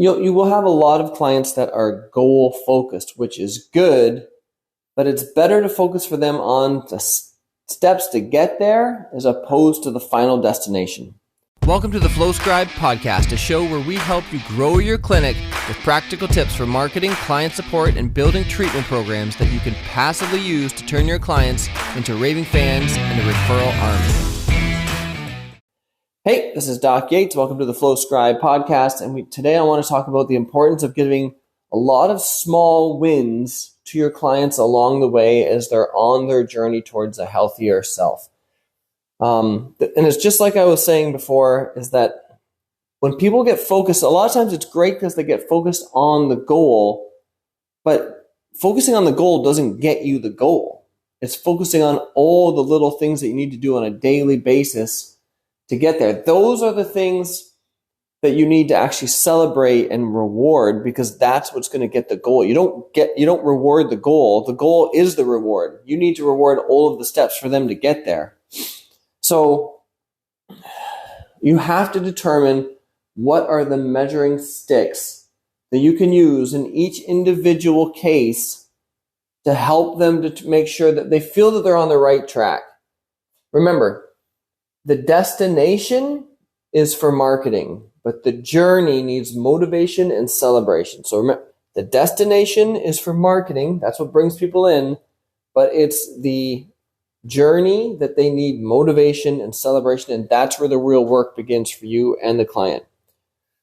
You will have a lot of clients that are goal focused, which is good, but it's better to focus for them on the steps to get there as opposed to the final destination. Welcome to the FlowScribe podcast, a show where we help you grow your clinic with practical tips for marketing, client support, and building treatment programs that you can passively use to turn your clients into raving fans and a referral army. Hey, this is Doc Yates. Welcome to the FlowScribe podcast. And today I want to talk about the importance of giving a lot of small wins to your clients along the way as they're on their journey towards a healthier self. And it's just like I was saying before, is that when people get focused, a lot of times it's great because they get focused on the goal, but focusing on the goal doesn't get you the goal. It's focusing on all the little things that you need to do on a daily basis to get there. Those are the things that you need to actually celebrate and reward, because that's what's going to get the goal. You don't reward the goal. The goal is the reward. You need to reward all of the steps for them to get there. So you have to determine what are the measuring sticks that you can use in each individual case to help them to make sure that they feel that they're on the right track. Remember, the destination is for marketing, but the journey needs motivation and celebration. So remember, the destination is for marketing. That's what brings people in, but it's the journey that they need motivation and celebration, and that's where the real work begins for you and the client.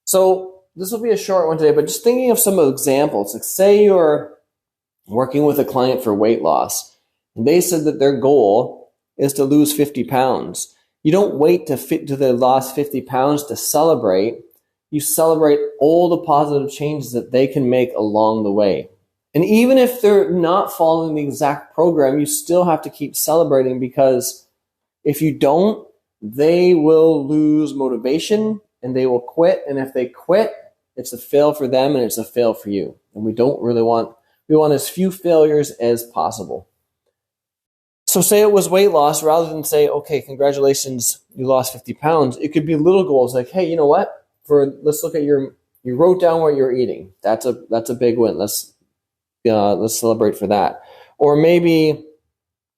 So this will be a short one today, but just thinking of some examples. Like, say you're working with a client for weight loss, and they said that their goal is to lose 50 pounds. You don't wait to they lost 50 pounds to celebrate. You celebrate all the positive changes that they can make along the way. And even if they're not following the exact program, you still have to keep celebrating, because if you don't, they will lose motivation and they will quit. And if they quit, it's a fail for them and it's a fail for you. And we want as few failures as possible. So say it was weight loss, rather than say, okay, congratulations, you lost 50 pounds. It could be little goals like, hey, you know what? Let's look at you wrote down what you're eating. That's a big win. Let's celebrate for that. Or maybe,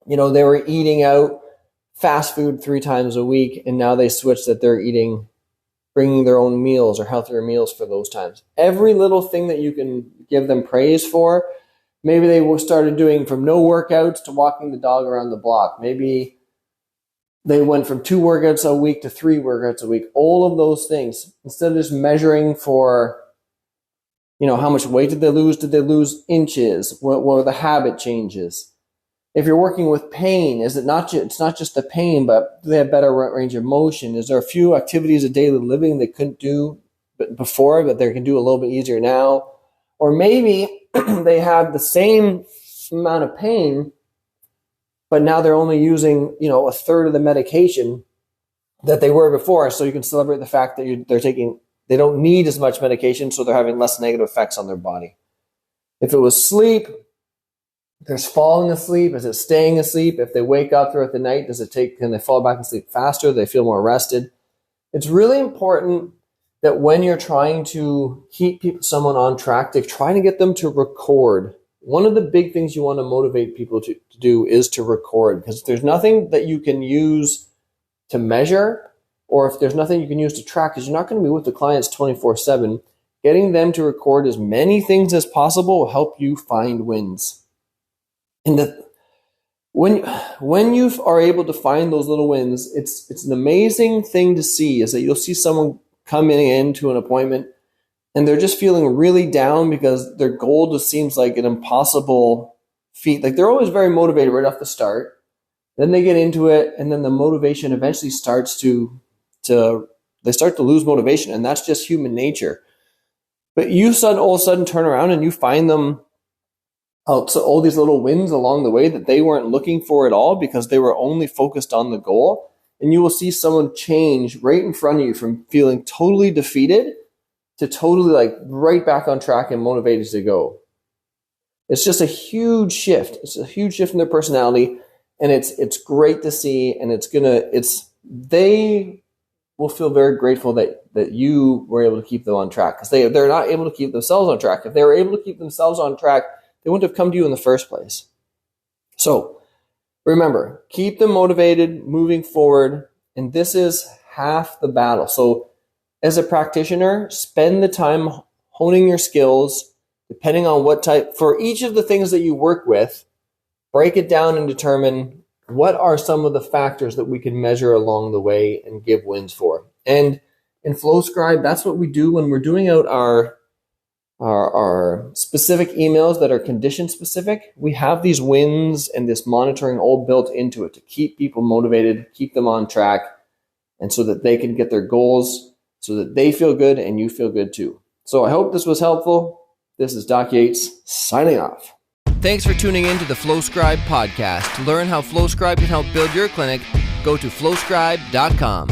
they were eating out fast food 3 times a week, and now they switched that they're bringing their own meals or healthier meals for those times. Every little thing that you can give them praise for. Maybe they started doing from no workouts to walking the dog around the block. Maybe they went from 2 workouts a week to 3 workouts a week. All of those things, instead of just measuring for how much weight did they lose? Did they lose inches? What were the habit changes? If you're working with pain, it's not just the pain, but do they have better range of motion? Is there a few activities of daily living they couldn't do before, but they can do a little bit easier now? Or maybe they have the same amount of pain, but now they're only using, a third of the medication that they were before. So you can celebrate the fact that they don't need as much medication, so they're having less negative effects on their body. If it was sleep, there's falling asleep. Is it staying asleep? If they wake up throughout the night, can they fall back and sleep faster? They feel more rested. It's really important that when you're trying to keep someone on track, they're trying to get them to record. One of the big things you want to motivate people to do is to record, because there's nothing that you can use to measure, or if there's nothing you can use to track, because you're not going to be with the clients 24/7, getting them to record as many things as possible will help you find wins. And when you are able to find those little wins, it's an amazing thing to see, is that you'll see someone coming into an appointment and they're just feeling really down because their goal just seems like an impossible feat. Like, they're always very motivated right off the start. Then they get into it, and then the motivation eventually starts they start to lose motivation, and that's just human nature. But you all of a sudden turn around and you find them all these little wins along the way that they weren't looking for at all, because they were only focused on the goal. And you will see someone change right in front of you from feeling totally defeated to totally right back on track and motivated to go. It's just a huge shift. It's a huge shift in their personality, and it's great to see. And they will feel very grateful that you were able to keep them on track, because they're not able to keep themselves on track. If they were able to keep themselves on track, they wouldn't have come to you in the first place. So remember, keep them motivated, moving forward, and this is half the battle. So as a practitioner, spend the time honing your skills, depending on what type, for each of the things that you work with, break it down and determine what are some of the factors that we can measure along the way and give wins for. And in FlowScribe, that's what we do when we're doing out our specific emails that are condition specific. We have these wins and this monitoring all built into it to keep people motivated, keep them on track, and so that they can get their goals, so that they feel good and you feel good too. So I hope this was helpful. This is Doc Yates signing off. Thanks for tuning in to the FlowScribe podcast. To learn how FlowScribe can help build your clinic, go to flowscribe.com.